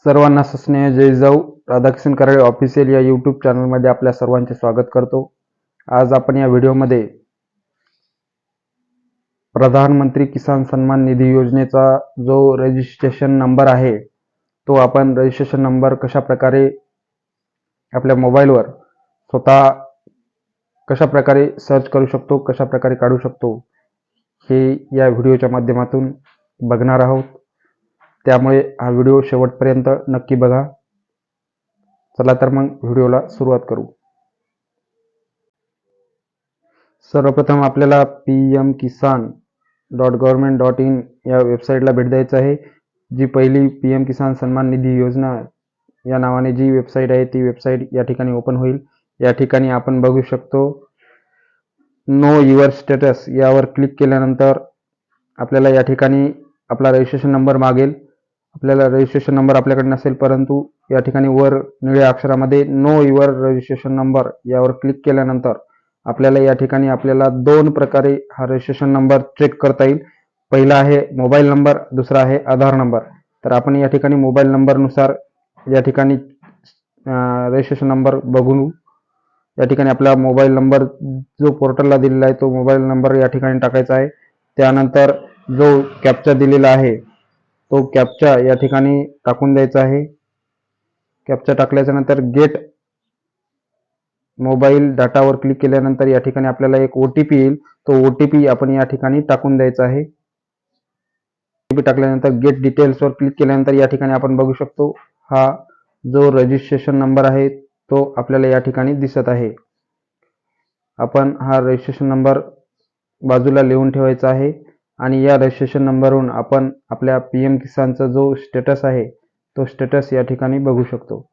सर्वांना सस्नेह जय जाऊ. राधाकिशन कराळे ऑफिशियल या यूट्यूब चॅनलमध्ये आपल्या सर्वांचे स्वागत करतो. आज आपण या व्हिडिओमध्ये प्रधानमंत्री किसान सन्मान निधी योजनेचा जो रजिस्ट्रेशन नंबर आहे तो आपण रजिस्ट्रेशन नंबर कशा प्रकारे आपल्या मोबाईलवर स्वतः कशा प्रकारे सर्च करू शकतो, कशा प्रकारे काढू शकतो हे या व्हिडिओच्या माध्यमातून बघणार आहोत. त्यामुळे हा व्हिडिओ शेवटपर्यंत नक्की बघा. चला तर मग व्हिडिओला सुरुवात करू. सर्वप्रथम आपल्याला pmkisan.government.in या वेबसाईटला भेट द्यायचं आहे. जी पहिली पीएम किसान सन्मान निधी योजना या नावाने जी वेबसाईट आहे ती वेबसाईट या ठिकाणी ओपन होईल. या ठिकाणी आपण बघू शकतो नो युअर स्टेटस यावर क्लिक केल्यानंतर आपल्याला या ठिकाणी आपला रजिस्ट्रेशन नंबर मागेल. आपल्याला रजिस्ट्रेशन नंबर आपल्याकडे नसेल, परंतु या ठिकाणी वर निळ्या अक्षरामध्ये नो युअर रजिस्ट्रेशन नंबर यावर क्लिक केल्यानंतर आपल्याला या ठिकाणी आपल्याला दोन प्रकारे हा रजिस्ट्रेशन नंबर चेक करता येईल. पहिला आहे मोबाईल नंबर, दुसरा आहे आधार नंबर. तर आपण या ठिकाणी मोबाईल नंबरनुसार या ठिकाणी रजिस्ट्रेशन नंबर बघू. या ठिकाणी आपला मोबाईल नंबर जो पोर्टलला दिलेला आहे तो मोबाईल नंबर या ठिकाणी टाकायचा आहे. त्यानंतर जो कॅप्चा दिलेला आहे तो कॅप्चा या ठिकाणी टाकून द्यायचा आहे. कॅप्चा टाकल्याच्या नंतर गेट मोबाईल डाटावर क्लिक केल्यानंतर या ठिकाणी आपल्याला एक OTP येईल. तो OTP आपण या ठिकाणी टाकून द्यायचा आहे. OTP टाकल्यानंतर गेट डिटेल्सवर क्लिक केल्यानंतर या ठिकाणी आपण बघू शकतो हा जो रजिस्ट्रेशन नंबर आहे तो आपल्याला या ठिकाणी दिसत आहे. आपण हा रजिस्ट्रेशन नंबर बाजूला लिहून ठेवायचा आहे आणि या रजिस्ट्रेशन नंबरवरून आपण आपल्या PM किसानचा जो स्टेटस आहे तो स्टेटस या ठिकाणी बघू शकतो.